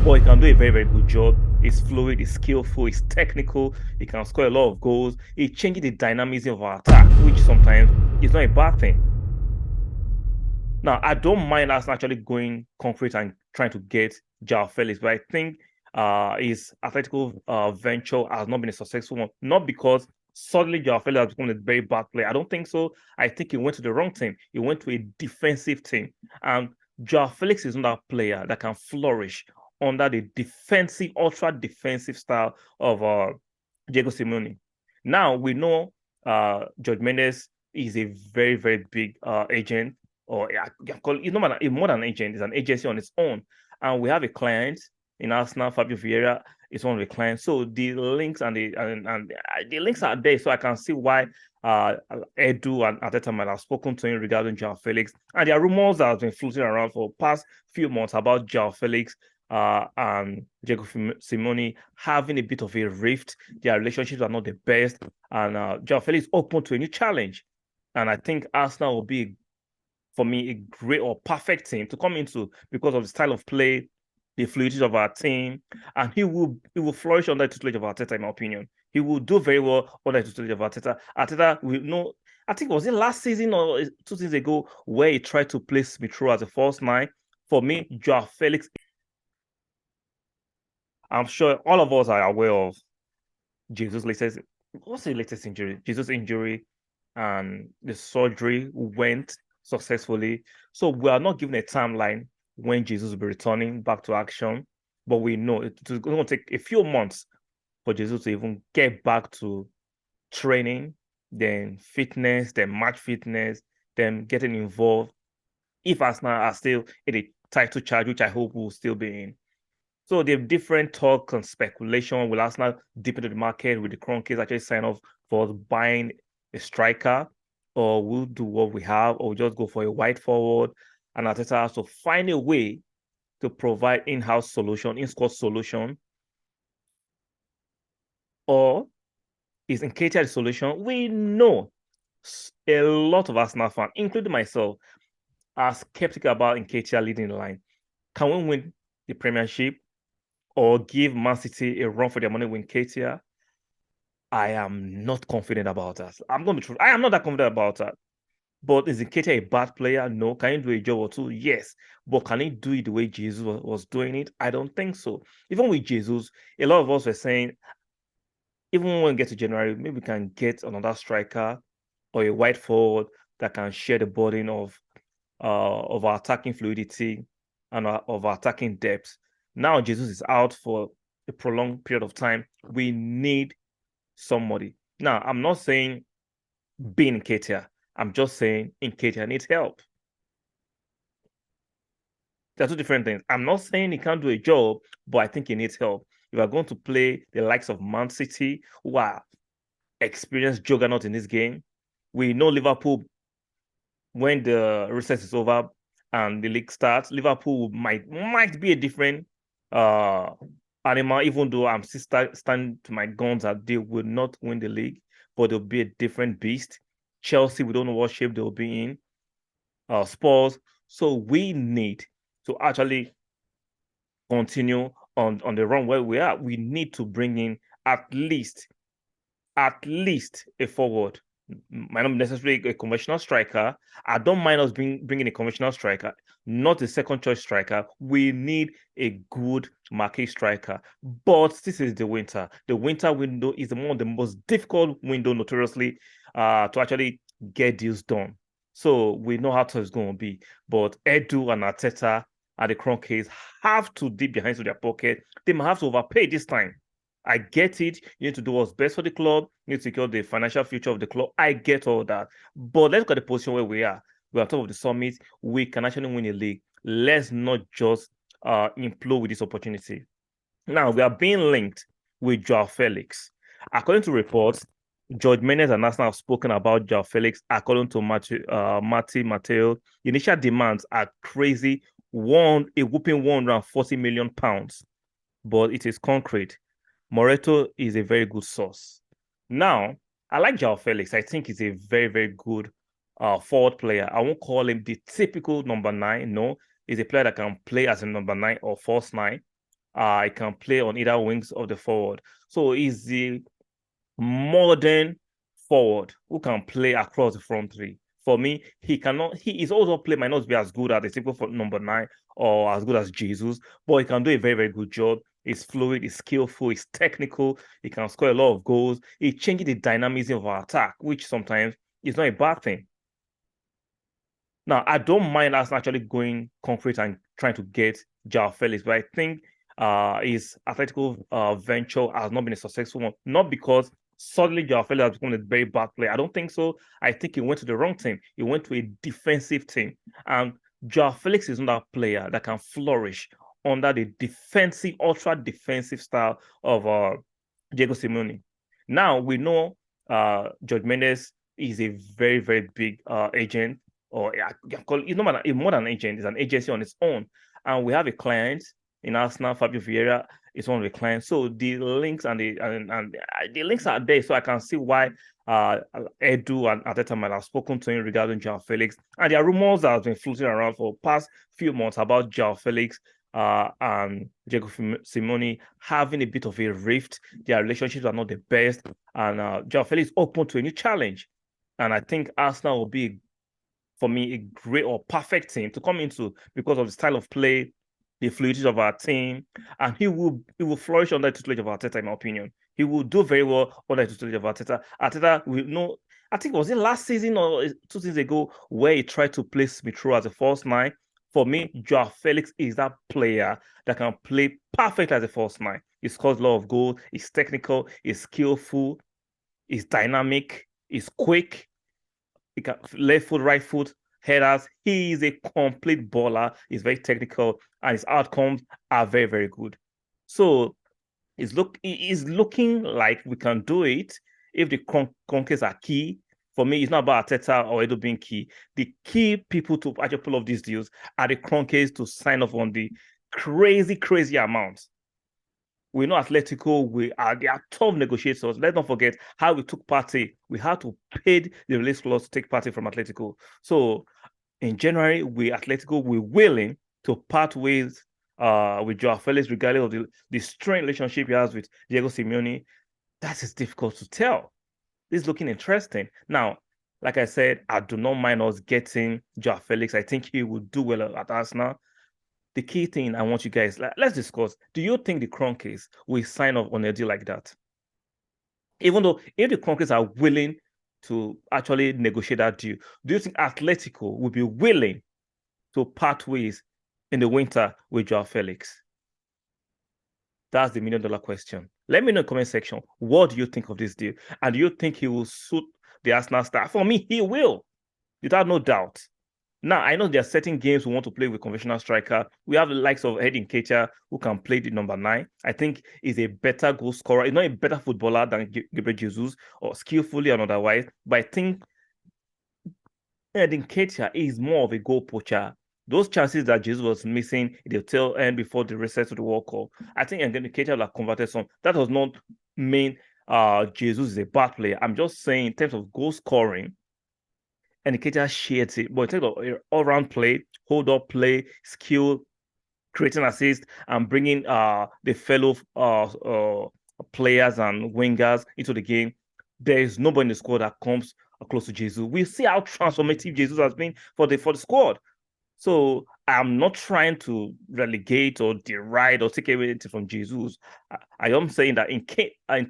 but he can do a very, very good job. He's fluid, he's skillful, he's technical, he can score a lot of goals. He changes the dynamism of our attack, which sometimes is not a bad thing. Now, I don't mind us actually going concrete and trying to get Joao Felix, but I think his Atletico venture has not been a successful one. Not because suddenly Joao Felix has become a very bad player. I don't think so. I think he went to the wrong team. He went to a defensive team. And Joao Felix is not a player that can flourish under the defensive, ultra defensive style of Diego Simeone. Now, we know George Mendes is a very, very big agent, or he's not more than an agent, he's an agency on its own. And we have a client in Arsenal, Fabio Vieira is one of the clients. So the links and the links are there. So I can see why Edu and Arteta might have spoken to him regarding Joao Felix. And there are rumors that have been floating around for past few months about Joao Felix and Diego Simeone having a bit of a rift. Their relationships are not the best. And Joao Felix is open to a new challenge. And I think Arsenal will be, for me, a great or perfect team to come into because of the style of play, the fluidity of our team, and he will flourish under the tutelage of Arteta, in my opinion. He will do very well under the tutelage of Arteta. Arteta will know. I think was it last season or 2 seasons ago where he tried to place Smith Rowe as a false nine. For me, Joao Felix. I'm sure all of us are aware of Jesus' latest. What's the latest injury? Jesus' injury, and the surgery went successfully. So we are not given a timeline when Jesus will be returning back to action, but we know it's going to take a few months for Jesus to even get back to training, then fitness, then match fitness, then getting involved. If Arsenal are still in a title charge, which I hope will still be in. So the different talk and speculation. Will Arsenal dip into the market with the Kroenkes actually sign off for buying a striker, or we'll do what we have, or just go for a wide forward? And Arteta has to find a way to provide in-house solution, in-squad solution, or is Nketiah the solution? We know a lot of Arsenal fans, including myself, are skeptical about Nketiah leading the line. Can we win the Premiership or give Man City a run for their money with Nketiah? I am not confident about that. I'm going to be true. I am not that confident about that. But is Nketiah a bad player? No. Can he do a job or two? Yes. But can he do it the way Jesus was doing it? I don't think so. Even with Jesus, a lot of us were saying, even when we get to January, maybe we can get another striker or a wide forward that can share the burden of our attacking fluidity and of our attacking depth. Now Jesus is out for a prolonged period of time. We need somebody. Now, I'm not saying be Nketiah. I'm just saying Nketiah needs help. They're two different things. I'm not saying he can't do a job, but I think he needs help. If we're going to play the likes of Man City, who are experienced juggernaut in this game, we know Liverpool, when the recess is over and the league starts, Liverpool might be a different animal, even though I'm still standing to my guns that they will not win the league, but they'll be a different beast. Chelsea, we don't know what shape they'll be in. Spurs. So we need to actually continue on the run where we are. We need to bring in at least a forward. Might not necessarily a conventional striker. I don't mind us bringing a conventional striker, not a second choice striker. We need a good marquee striker. But this is the winter. The winter window is one of the most difficult window, notoriously, to actually get deals done. So we know how tough it's going to be. But Edu and Arteta and the Kroenkes have to dip their hands to their pocket. They might have to overpay this time. I get it. You need to do what's best for the club. You need to secure the financial future of the club. I get all that. But let's look at the position where we are. We're on top of the summit. We can actually win a league. Let's not just implode with this opportunity. Now, we are being linked with Joao Felix. According to reports, George Mendes and Arsenal have spoken about Joao Felix. According to Mati Mateo, initial demands are crazy. A whooping £140 million. But it is concrete. Moreto is a very good source. Now, I like Joao Felix. I think he's a very, very good forward player. I won't call him the typical number 9. No, he's a player that can play as a number 9 or false 9. He can play on either wings of the forward. So he's the modern forward who can play across the front three. For me, his also play might not be as good as the typical number 9 or as good as Jesus, but he can do a very, very good job. He's fluid, he's skillful, he's technical, he can score a lot of goals. He changes the dynamism of our attack, which sometimes is not a bad thing. Now, I don't mind us actually going concrete and trying to get Joao Felix, but I think his Atletico venture has not been a successful one. Not because suddenly Joao Felix has become a very bad player. I don't think so. I think he went to the wrong team. He went to a defensive team. And Joao Felix is not a player that can flourish under the defensive, ultra defensive style of Diego Simeone. Now, we know George Mendes is a very, very big agent, or he's not more than an agent, he's an agency on its own. And we have a client in Arsenal, Fabio Vieira is one of the clients. So the links and the links are there. So I can see why Edu and Arteta might have spoken to him regarding Joao Felix. And there are rumors that have been floating around for the past few months about Joao Felix and Diego Simeone having a bit of a rift. Their relationships are not the best. And Joao Felix is open to a new challenge. And I think Arsenal will be, for me, a great or perfect team to come into because of the style of play, the fluidity of our team, and he will flourish under the tutelage of Arteta, in my opinion. He will do very well under the tutelage of Arteta. Arteta will know, I think, was it last season or 2 seasons ago where he tried to play Smith Rowe as a false 9? For me, Joao Felix is that player that can play perfect as a false 9. He scores a lot of goals, he's technical, he's skillful, he's dynamic, he's quick. He can left foot, right foot, headers. He is a complete baller. He's very technical, and his outcomes are very, very good. So he's looking like we can do it if the Kroenkes are key. For me, it's not about Arteta or Edo being key. The key people to actually pull off these deals are the Kroenkes to sign off on the crazy, crazy amounts. We know Atletico, they are tough negotiators. Let's not forget how we took party. We had to pay the release clause to take party from Atletico. So in January, Atletico were willing to part ways with Joao Felix, regardless of the strained relationship he has with Diego Simeone. That is difficult to tell. This is looking interesting. Now, like I said, I do not mind us getting Joao Felix. I think he will do well at Arsenal. The key thing I want you guys, let's discuss. Do you think the Kroenkes will sign off on a deal like that? Even though if the Kroenkes are willing to actually negotiate that deal, do you think Atletico will be willing to part ways in the winter with Joao Felix? That's the $1 million question. Let me know in the comment section. What do you think of this deal? And do you think he will suit the Arsenal style? For me, he will, without no doubt. Now, I know there are certain games we want to play with conventional striker. We have the likes of Edin Ketia, who can play the number 9. I think he's a better goal scorer. He's not a better footballer than Gabriel Jesus, or skillfully and otherwise. But I think Edin Ketia is more of a goal poacher. Those chances that Jesus was missing in the tail end before the reset to the World Cup, I think Edin Ketia will have converted some. That does not mean Jesus is a bad player. I'm just saying in terms of goal scoring, and Keita shares it. But in terms of all-round play, hold-up play, skill, creating assist, and bringing the fellow players and wingers into the game, there is nobody in the squad that comes close to Jesus. We see how transformative Jesus has been for the squad. So I'm not trying to relegate or deride or take away anything from Jesus. I am saying that in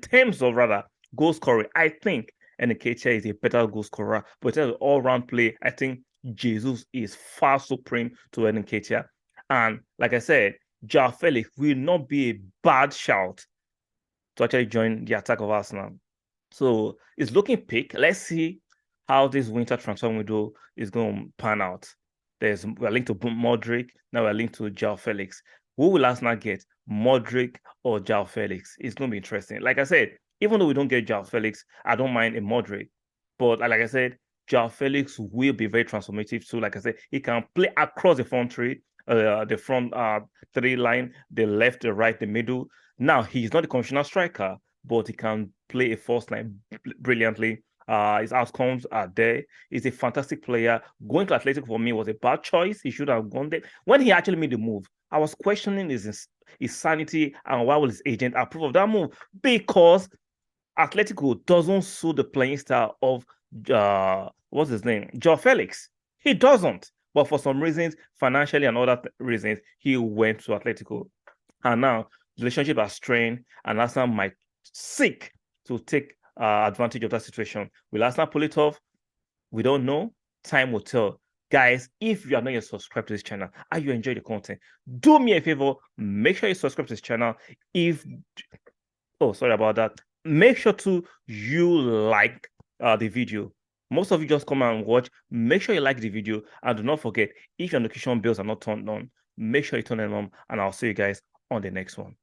terms of rather goal scoring, I think Nketiah is a better goal scorer, but in terms of all-round play, I think Jesus is far supreme to Nketiah. And like I said, Joao Felix will not be a bad shout to actually join the attack of Arsenal. So it's looking peak. Let's see how this winter transfer window is going to pan out. We're linked to Modric, now we're linked to Joao Felix. Who will Arsenal get, Modric or Joao Felix? It's going to be interesting. Like I said, even though we don't get Joao Felix, I don't mind a Modric. But like I said, Joao Felix will be very transformative too. Like I said, he can play across the front three, the front three line, the left, the right, the middle. Now, he's not a conventional striker, but he can play a false line brilliantly. His outcomes are there. He's a fantastic player. Going to Athletic for me was a bad choice. He should have gone there. When he actually made the move, I was questioning his his sanity and why will his agent approve of that move? Because Atletico doesn't suit the playing style of what's his name? Joao Felix. He doesn't. But for some reasons, financially and other reasons, he went to Atletico. And now the relationship has strained, and Arsenal might seek to take advantage of that situation. Will Arsenal pull it off? We don't know. Time will tell. Guys, if you are not yet subscribed to this channel and you enjoy the content, do me a favor, make sure you subscribe to this channel. Sorry about that. Make sure you like the video. Most of you just come and watch. Make sure you like the video, and do not forget, if your notification bells are not turned on, make sure you turn them on, and I'll see you guys on the next one.